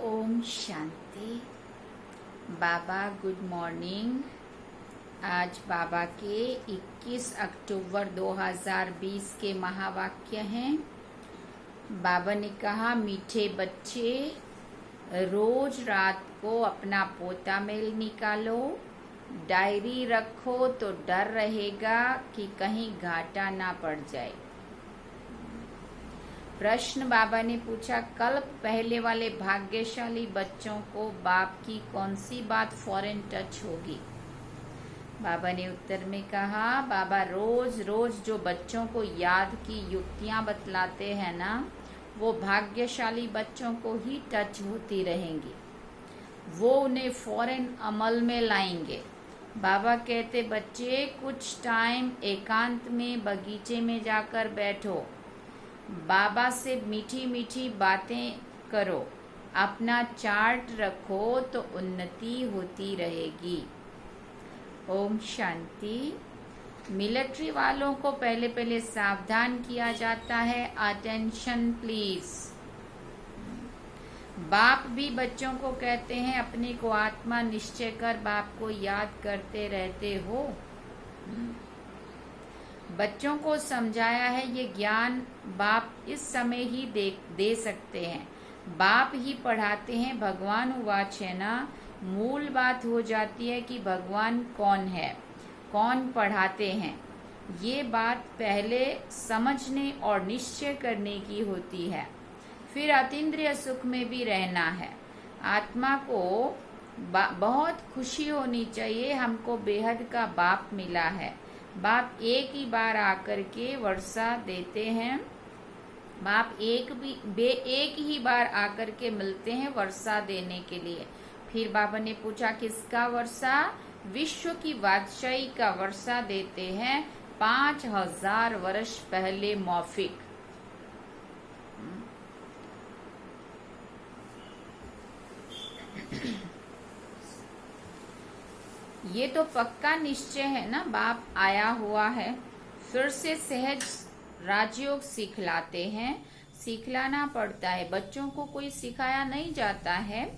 ओम शांति। बाबा good morning. आज बाबा के 21 अक्टूबर 2020 के महावाक्य हैं। बाबा ने कहा, मीठे बच्चे, रोज रात को अपना पोता मेल निकालो, डायरी रखो तो डर रहेगा कि कहीं घाटा ना पड़ जाए। प्रश्न बाबा ने पूछा, कल पहले वाले भाग्यशाली बच्चों को बाप की कौन सी बात फौरन टच होगी? बाबा ने उत्तर में कहा, बाबा रोज रोज जो बच्चों को याद की युक्तियां बतलाते हैं ना, वो भाग्यशाली बच्चों को ही टच होती रहेंगी। वो उन्हें फौरन अमल में लाएंगे। बाबा कहते, बच्चे कुछ टाइम एकांत में बगीचे में जाकर बैठो, बाबा से मीठी मीठी बातें करो, अपना चार्ट रखो तो उन्नति होती रहेगी। ओम शांति। मिलिट्री वालों को पहले पहले सावधान किया जाता है। Attention please. बाप भी बच्चों को कहते हैं, अपने को आत्मा निश्चय कर बाप को याद करते रहते हो। बच्चों को समझाया है, ये ज्ञान बाप इस समय ही दे सकते हैं। बाप ही पढ़ाते हैं। भगवान उवाच है ना। मूल बात हो जाती है कि भगवान कौन है, कौन पढ़ाते हैं। ये बात पहले समझने और निश्चय करने की होती है, फिर अतीन्द्रिय सुख में भी रहना है। आत्मा को बहुत खुशी होनी चाहिए, हमको बेहद का बाप मिला है। बाप एक ही बार आकर के वर्षा देते हैं, बाप एक ही बार आकर के मिलते हैं वर्षा देने के लिए। फिर बाबा ने पूछा किसका वर्षा? विश्व की बादशाही का वर्षा देते हैं 5000 वर्ष पहले मौफिक। ये तो पक्का निश्चय है ना, बाप आया हुआ है, फिर से सहज राजयोग सिखलाते हैं। सिखलाना पड़ता है, बच्चों को कोई सिखाया नहीं जाता है।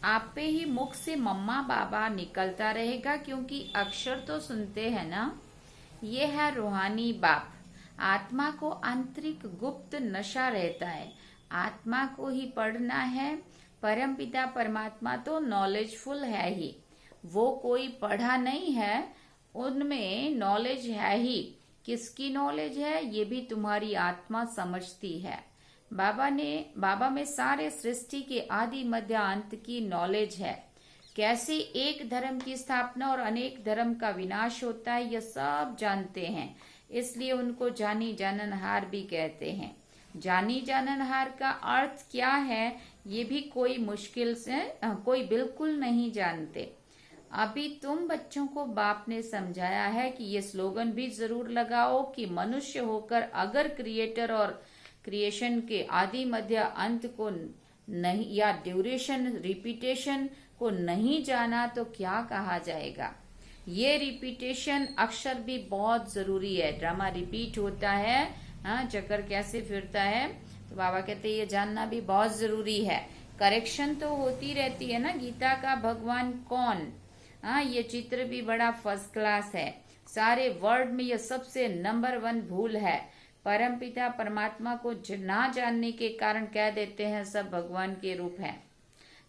आप पे ही मुख से मम्मा बाबा निकलता रहेगा, क्योंकि अक्षर तो सुनते हैं ना। ये है रूहानी बाप। आत्मा को आंतरिक गुप्त नशा रहता है, आत्मा को ही पढ़ना है। परमपिता परमात्मा तो नॉलेजफुल है ही, वो कोई पढ़ा नहीं है, उनमें नॉलेज है ही। किसकी नॉलेज है? ये भी तुम्हारी आत्मा समझती है। बाबा में सारे सृष्टि के आदि मध्य अंत की नॉलेज है। कैसे एक धर्म की स्थापना और अनेक धर्म का विनाश होता है, यह सब जानते हैं। इसलिए उनको जानी जाननहार भी कहते हैं। जानी जाननहार का अर्थ क्या है, ये भी कोई बिल्कुल नहीं जानते। अभी तुम बच्चों को बाप ने समझाया है कि ये स्लोगन भी जरूर लगाओ कि मनुष्य होकर अगर क्रिएटर और क्रिएशन के आदि मध्य अंत को नहीं, या ड्यूरेशन रिपीटेशन को नहीं जाना तो क्या कहा जाएगा। ये रिपीटेशन अक्षर भी बहुत जरूरी है। ड्रामा रिपीट होता है, चक्कर कैसे फिरता है, तो बाबा कहते हैं ये जानना भी बहुत जरूरी है। करेक्शन तो होती रहती है ना। गीता का भगवान कौन, ये चित्र भी बड़ा फर्स्ट क्लास है। सारे वर्ल्ड में ये सबसे नंबर 1 भूल है। परमपिता परमात्मा को ना जानने के कारण कह देते हैं सब भगवान के रूप हैं।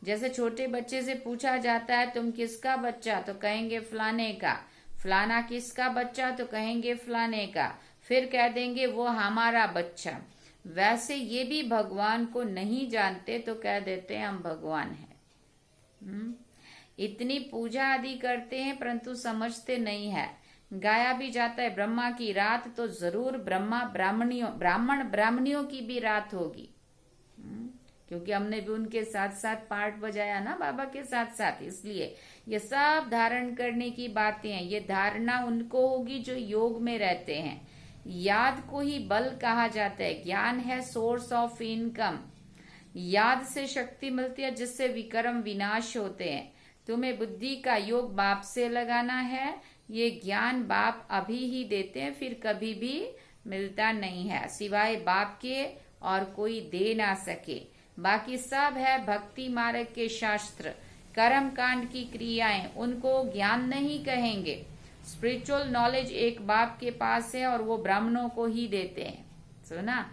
जैसे छोटे बच्चे से पूछा जाता है तुम किसका बच्चा, तो कहेंगे फलाने का। फलाना किसका बच्चा, तो कहेंगे फलाने का। फिर कह देंगे वो हमारा बच्चा। वैसे ये भी भगवान को नहीं जानते तो कह देते हैं हम भगवान हैं। इतनी पूजा आदि करते हैं परंतु समझते नहीं है। गाया भी जाता है ब्रह्मा की रात, तो जरूर ब्राह्मण ब्राह्मणियों की भी रात होगी। क्योंकि हमने भी उनके साथ साथ पार्ट बजाया ना बाबा के साथ साथ, इसलिए ये सब धारण करने की बातें हैं। ये धारणा उनको होगी जो योग में रहते हैं। याद को ही बल कहा जाता है। ज्ञान है सोर्स ऑफ इनकम। याद से शक्ति मिलती है जिससे विक्रम विनाश होते हैं। तुम्हें बुद्धि का योग बाप से लगाना है। ये ज्ञान बाप अभी ही देते हैं, फिर कभी भी मिलता नहीं है सिवाय बाप के और कोई दे ना सके। बाकी सब है भक्ति मार्ग के शास्त्र, कर्म कांड की क्रियाएं, उनको ज्ञान नहीं कहेंगे। स्पिरिचुअल नॉलेज एक बाप के पास है और वो ब्राह्मणों को ही देते हैं। सुना,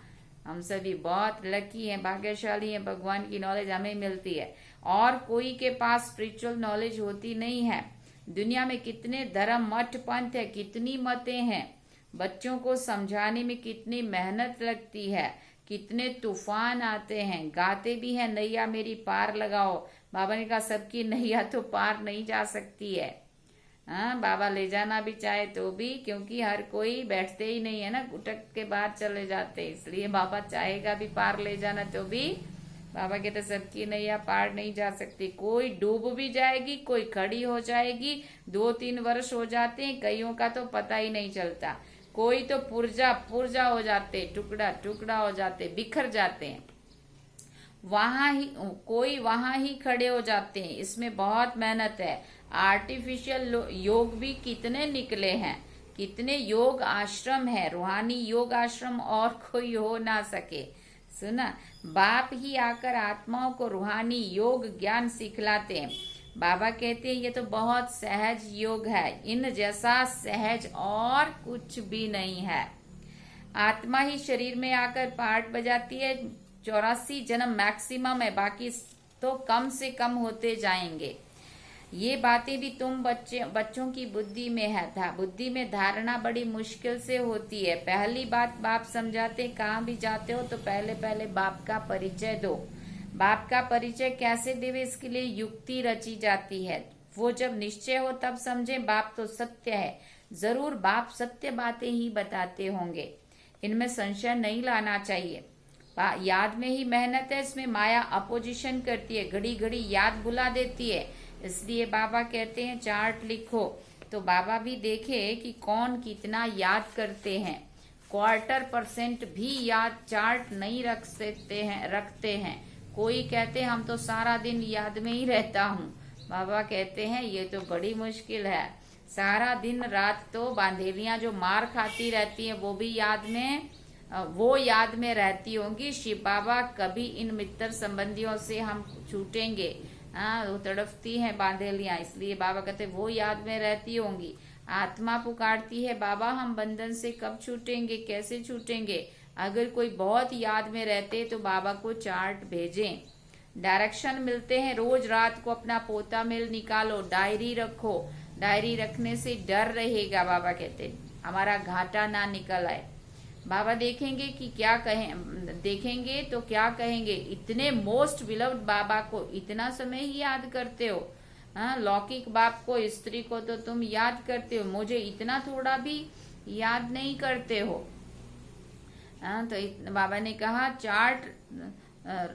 हम सभी बहुत लकी हैं, भाग्यशाली हैं, भगवान की नॉलेज हमें मिलती है और कोई के पास स्पिरिचुअल नॉलेज होती नहीं है। दुनिया में कितने धर्म मठ पंथ है, कितनी मतें हैं, बच्चों को समझाने में कितनी मेहनत लगती है, कितने तूफान आते हैं। गाते भी हैं नैया मेरी पार लगाओ। बाबा ने कहा सबकी नैया तो पार नहीं जा सकती है। बाबा ले जाना भी चाहे तो भी, क्योंकि हर कोई बैठते ही नहीं है ना, गुटक के बाहर चले जाते, इसलिए बाबा चाहेगा भी पार ले जाना तो भी बाबा कहते सबकी नैया पार नहीं जा सकती। कोई डूब भी जाएगी, कोई खड़ी हो जाएगी, 2-3 वर्ष हो जाते हैं, कईयों का तो पता ही नहीं चलता। कोई तो पुर्जा हो जाते, टुकड़ा टुकड़ा हो जाते, बिखर जाते हैं, कोई वहां ही खड़े हो जाते हैं। इसमें बहुत मेहनत है। आर्टिफिशियल योग भी कितने निकले हैं, कितने योग आश्रम है, रूहानी योग आश्रम और कोई हो ना सके। सुना, बाप ही आकर आत्माओं को रूहानी योग ज्ञान सिखलाते हैं। बाबा कहते हैं ये तो बहुत सहज योग है, इन जैसा सहज और कुछ भी नहीं है। आत्मा ही शरीर में आकर पार्ट बजाती है। 84 जन्म मैक्सिमम है, बाकी तो कम से कम होते जाएंगे। ये बातें भी तुम बच्चों की बुद्धि में है बुद्धि में धारणा बड़ी मुश्किल से होती है। पहली बात बाप समझाते, कहाँ भी जाते हो तो पहले पहले बाप का परिचय दो। बाप का परिचय कैसे देवे, इसके लिए युक्ति रची जाती है। वो जब निश्चय हो तब समझे बाप तो सत्य है। जरूर बाप सत्य बातें ही बताते होंगे, इनमें संशय नहीं लाना चाहिए। याद में ही मेहनत है, इसमें माया अपोजिशन करती है, घड़ी घड़ी याद बुला देती है। इसलिए बाबा कहते हैं चार्ट लिखो, तो बाबा भी देखे कि कौन कितना याद करते हैं। 1/4% भी याद चार्ट नहीं रखते हैं। कोई कहते हैं हम तो सारा दिन याद में ही रहता हूँ। बाबा कहते हैं ये तो बड़ी मुश्किल है। सारा दिन रात तो बांधेलियां जो मार खाती रहती हैं वो याद में रहती होंगी। शिव बाबा कभी इन मित्र संबंधियों से हम छूटेंगे, वो तड़पती हैं बांधेलियां, इसलिए बाबा कहते वो याद में रहती होंगी। आत्मा पुकारती है बाबा हम बंधन से कब छूटेंगे, कैसे छूटेंगे। अगर कोई बहुत याद में रहते तो बाबा को चार्ट भेजें। डायरेक्शन मिलते हैं, रोज रात को अपना पोता मेल निकालो, डायरी रखो। डायरी रखने से डर रहेगा, बाबा कहते हमारा घाटा ना निकल आए। बाबा देखेंगे कि क्या देखेंगे तो क्या कहेंगे, इतने मोस्ट विलव्ड बाबा को इतना समय ही याद करते हो। लौकिक बाप को, स्त्री को तो तुम याद करते हो, मुझे इतना थोड़ा भी याद नहीं करते हो। तो बाबा ने कहा चार्ट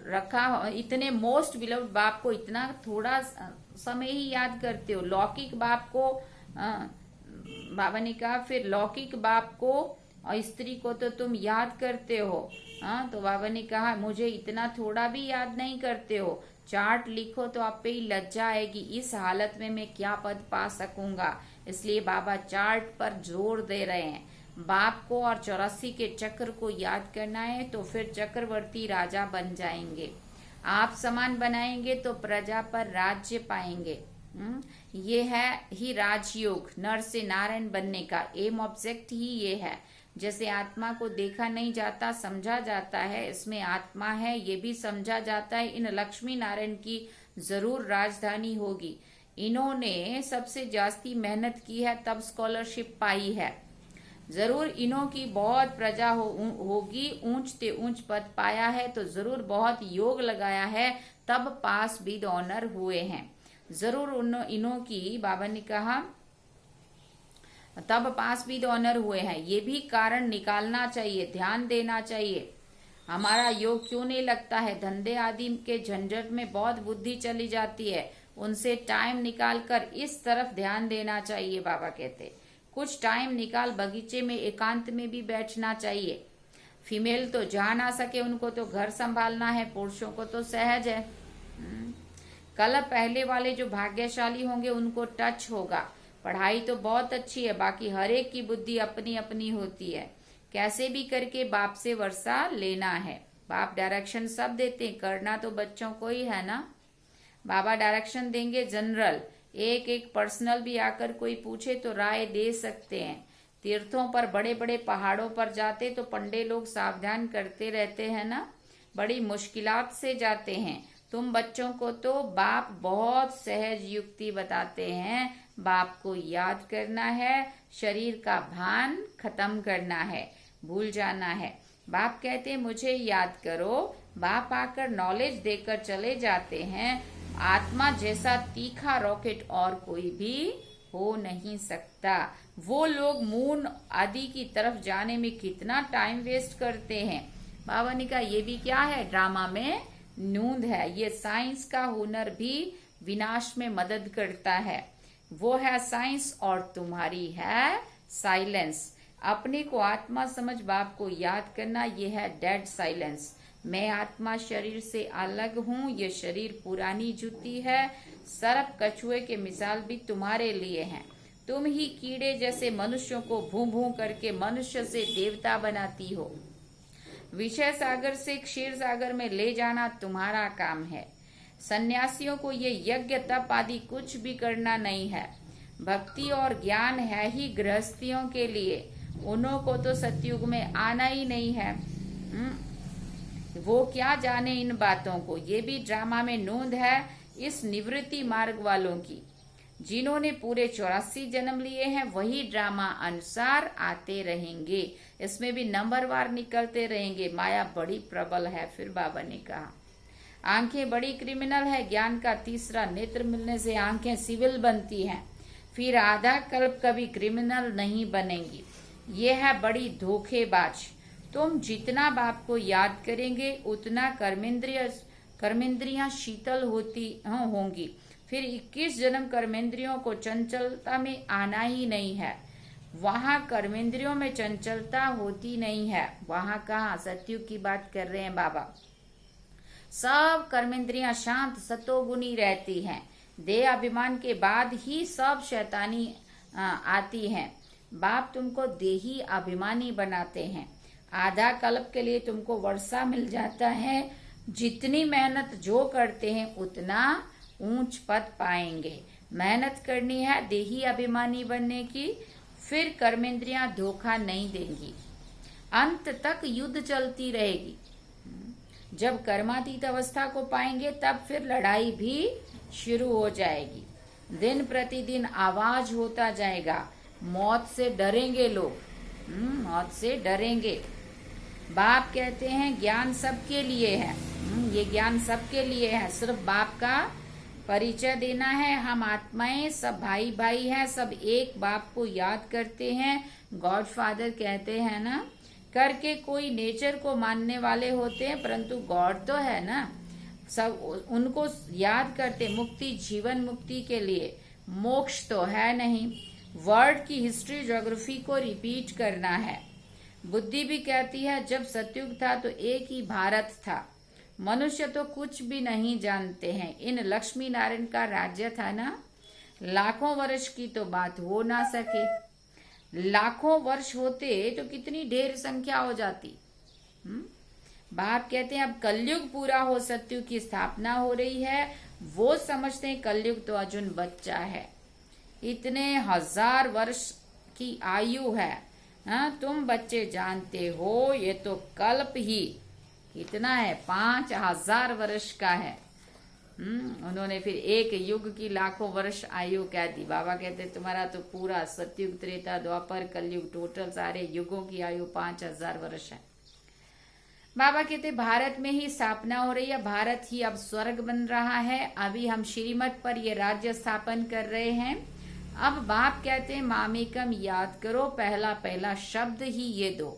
रखा, इतने मोस्ट विलव्ड बाप को इतना थोड़ा समय ही याद करते हो। लौकिक बाप को बाबा ने कहा फिर लौकिक बाप को और स्त्री को तो तुम याद करते हो। तो बाबा ने कहा मुझे इतना थोड़ा भी याद नहीं करते हो। चार्ट लिखो तो आप पे ही लज्जा आएगी, इस हालत में मैं क्या पद पा सकूंगा। इसलिए बाबा चार्ट पर जोर दे रहे हैं। बाप को और 84 के चक्र को याद करना है तो फिर चक्रवर्ती राजा बन जाएंगे। आप समान बनाएंगे तो प्रजा पर राज्य पाएंगे। ये है ही राजयोग, नर से नारायण बनने का एम ऑब्जेक्ट ही ये है। जैसे आत्मा को देखा नहीं जाता समझा जाता है, इसमें आत्मा है ये भी समझा जाता है। इन लक्ष्मी नारायण की जरूर राजधानी होगी। इन्होंने सबसे जास्ती मेहनत की है तब स्कॉलरशिप पाई है। जरूर इन्हों की बहुत प्रजा होगी, ऊंच ते ऊंच पद पाया है तो जरूर बहुत योग लगाया है तब पास विद ऑनर हुए हैं। जरूर इन्हों की बाबा ने कहा तब पास विद ऑनर हुए हैं। ये भी कारण निकालना चाहिए, ध्यान देना चाहिए। हमारा योग क्यों नहीं लगता है, धंधे आदि के झंझट में बहुत बुद्धि चली जाती है, उनसे टाइम निकालकर इस तरफ ध्यान देना चाहिए। बाबा कहते कुछ टाइम निकाल बगीचे में एकांत में भी बैठना चाहिए। फीमेल तो जा ना सके, उनको तो घर संभालना है, पुरुषों को तो सहज है। कल पहले वाले जो भाग्यशाली होंगे उनको टच होगा। पढ़ाई तो बहुत अच्छी है, बाकी हर एक की बुद्धि अपनी अपनी होती है। कैसे भी करके बाप से वर्षा लेना है। बाप डायरेक्शन सब देते हैं, करना तो बच्चों को ही है ना। बाबा डायरेक्शन देंगे जनरल, एक पर्सनल भी आकर कोई पूछे तो राय दे सकते हैं। तीर्थों पर बड़े बड़े पहाड़ों पर जाते तो पंडे लोग सावधान करते रहते हैं ना, बड़ी मुश्किलात से जाते हैं। तुम बच्चों को तो बाप बहुत सहज युक्ति बताते हैं। बाप को याद करना है, शरीर का भान खत्म करना है, भूल जाना है। बाप कहते मुझे याद करो, बाप आकर नॉलेज देकर चले जाते हैं। आत्मा जैसा तीखा रॉकेट और कोई भी हो नहीं सकता। वो लोग मून आदि की तरफ जाने में कितना टाइम वेस्ट करते हैं। बाबा ने कहा ये भी क्या है, ड्रामा में नूंद है। ये साइंस का हुनर भी विनाश में मदद करता है। वो है साइंस और तुम्हारी है साइलेंस। अपने को आत्मा समझ बाप को याद करना, ये है डेड साइलेंस। मैं आत्मा शरीर से अलग हूँ, ये शरीर पुरानी जूती है। सर्प कछुए के मिसाल भी तुम्हारे लिए हैं। तुम ही कीड़े जैसे मनुष्यों को भूं भूं करके मनुष्य से देवता बनाती हो। विषय सागर से क्षीर सागर में ले जाना तुम्हारा काम है। सन्यासियों को ये यज्ञ तप आदि कुछ भी करना नहीं है। भक्ति और ज्ञान है ही गृहस्थियों के लिए, उन्हों को तो सतयुग में आना ही नहीं है। वो क्या जाने इन बातों को। ये भी ड्रामा में नोंद है इस निवृत्ति मार्ग वालों की। जिन्होंने पूरे 84 जन्म लिए हैं वही ड्रामा अनुसार आते रहेंगे, इसमें भी नंबरवार निकलते रहेंगे। माया बड़ी प्रबल है। फिर बाबा ने कहा आंखें बड़ी क्रिमिनल है। ज्ञान का तीसरा नेत्र मिलने से आंखें सिविल बनती हैं, फिर आधा कल्प कभी क्रिमिनल नहीं बनेंगी। ये है बड़ी धोखेबाज। तुम जितना बाप को याद करेंगे उतना कर्मेंद्रियां शीतल होंगी। फिर 21 जन्म कर्मेंद्रियों को चंचलता में आना ही नहीं है। वहां कर्मेंद्रियों में चंचलता होती नहीं है। वहां कहाँ सत्युग की बात कर रहे हैं बाबा। सब कर्मेंद्रियां शांत सतोगुनी रहती हैं। देह अभिमान के बाद ही सब शैतानी आती हैं। बाप तुमको देही अभिमानी बनाते हैं। आधा कल्प के लिए तुमको वर्षा मिल जाता है। जितनी मेहनत जो करते हैं उतना ऊंच पद पाएंगे। मेहनत करनी है देही अभिमानी बनने की, फिर कर्मेंद्रियां धोखा नहीं देंगी। अंत तक युद्ध चलती रहेगी। जब कर्मातीत अवस्था को पाएंगे तब फिर लड़ाई भी शुरू हो जाएगी। दिन प्रतिदिन आवाज होता जाएगा। मौत से डरेंगे लोग, मौत से डरेंगे। बाप कहते हैं ज्ञान सबके लिए है। ये ज्ञान सबके लिए है, सिर्फ बाप का परिचय देना है। हम आत्माएं सब भाई भाई हैं, सब एक बाप को याद करते हैं। गॉड फादर कहते हैं ना, करके कोई नेचर को मानने वाले होते हैं, परंतु गॉड तो है ना। सब उनको याद करते मुक्ति, जीवन मुक्ति के लिए। मोक्ष तो है नहीं। वर्ल्ड की हिस्ट्री ज्योग्राफी को रिपीट करना है। बुद्धि भी कहती है जब सतयुग था तो एक ही भारत था। मनुष्य तो कुछ भी नहीं जानते हैं। इन लक्ष्मी नारायण का राज्य था ना, लाखों वर्ष की तो बात हो ना सके। लाखों वर्ष होते तो कितनी ढेर संख्या हो जाती। बाप कहते हैं अब कलयुग पूरा हो, सतयुग की स्थापना हो रही है। वो समझते हैं कलयुग तो अर्जुन बच्चा है, इतने 1000 वर्ष की आयु है। तुम बच्चे जानते हो ये तो कल्प ही कितना है, 5000 वर्ष का है। उन्होंने फिर एक युग की लाखों वर्ष आयु कह दी। बाबा कहते तुम्हारा तो पूरा सतयुग, त्रेता, द्वापर, कलयुग, टोटल सारे युगों की आयु 5000 वर्ष है। बाबा कहते भारत में ही स्थापना हो रही है। भारत ही अब स्वर्ग बन रहा है। अभी हम श्रीमत पर ये राज्य स्थापन कर रहे हैं। अब बाप कहते हैं मामेकम याद करो, पहला पहला शब्द ही ये दो।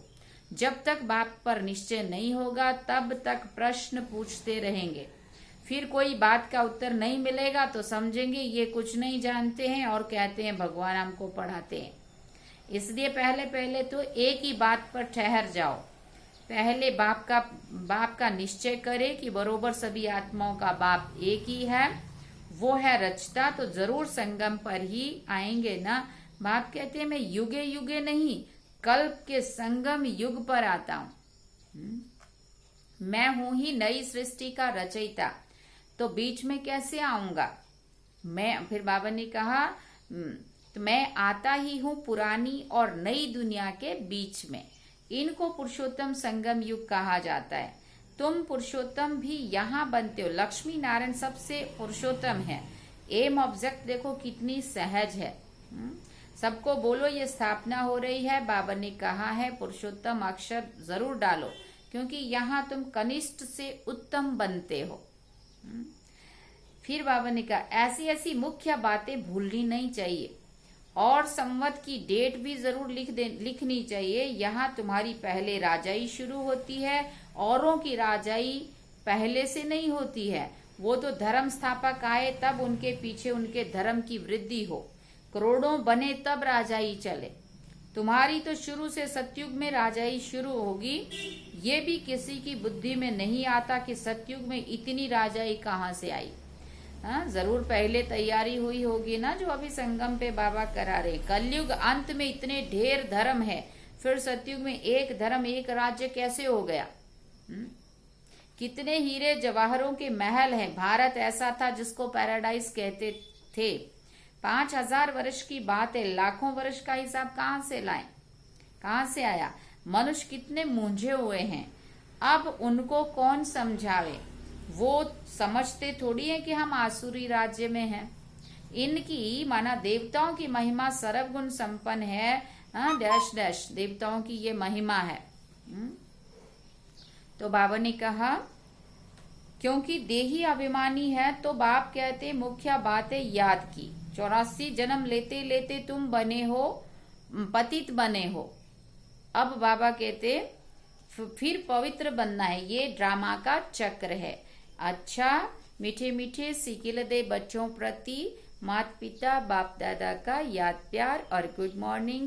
जब तक बाप पर निश्चय नहीं होगा तब तक प्रश्न पूछते रहेंगे। फिर कोई बात का उत्तर नहीं मिलेगा तो समझेंगे ये कुछ नहीं जानते हैं और कहते हैं भगवान हमको पढ़ाते हैं। इसलिए पहले पहले तो एक ही बात पर ठहर जाओ। पहले बाप का निश्चय करे कि बरोबर सभी आत्माओं का बाप एक ही है, वो है रचता, तो जरूर संगम पर ही आएंगे ना। बाप कहते हैं मैं युगे युगे नहीं, कल्प के संगम युग पर आता हूं। मैं हूं ही नई सृष्टि का रचयिता, तो बीच में कैसे आऊंगा मैं। फिर बाबा ने कहा तो मैं आता ही हूं पुरानी और नई दुनिया के बीच में। इनको पुरुषोत्तम संगम युग कहा जाता है। तुम पुरुषोत्तम भी यहाँ बनते हो। लक्ष्मी नारायण सबसे पुरुषोत्तम है। एम ऑब्जेक्ट देखो कितनी सहज है। सबको बोलो ये स्थापना हो रही है। बाबा ने कहा है पुरुषोत्तम अक्षर जरूर डालो, क्योंकि यहाँ तुम कनिष्ठ से उत्तम बनते हो। फिर बाबा ने कहा ऐसी ऐसी मुख्य बातें भूलनी नहीं चाहिए और संवत की डेट भी जरूर लिखनी चाहिए। यहाँ तुम्हारी पहले राजाई शुरू होती है, औरों की राजाई पहले से नहीं होती है। वो तो धर्म स्थापक आए तब उनके पीछे उनके धर्म की वृद्धि हो, करोड़ों बने तब राजाई चले। तुम्हारी तो शुरू से सतयुग में राजाई शुरू होगी। ये भी किसी की बुद्धि में नहीं आता कि सतयुग में इतनी राजाई कहाँ से आई। जरूर पहले तैयारी हुई होगी ना, जो अभी संगम पे बाबा करा रहे। कलयुग अंत में इतने ढेर धर्म है, फिर सतयुग में एक धर्म एक राज्य कैसे हो गया। कितने हीरे जवाहरों के महल हैं। भारत ऐसा था जिसको पैराडाइज कहते थे। 5000 वर्ष की बात है, लाखों वर्ष का हिसाब कहाँ से लाएं, कहाँ से आया। मनुष्य कितने मूंझे हुए हैं। अब उनको कौन समझावे। वो समझते थोड़ी है कि हम आसुरी राज्य में हैं। इनकी माना देवताओं की महिमा सर्वगुण संपन्न है। डैश डैश देवताओं की ये महिमा है। तो बाबा ने कहा क्योंकि देही अभिमानी है तो बाप कहते मुख्य बातें याद की। 84 जन्म लेते लेते तुम बने हो, पतित बने हो। अब बाबा कहते फिर पवित्र बनना है, ये ड्रामा का चक्र है। अच्छा, मीठे मीठे सिकिल दे बच्चों प्रति माता पिता बाप दादा का याद प्यार और गुड मॉर्निंग।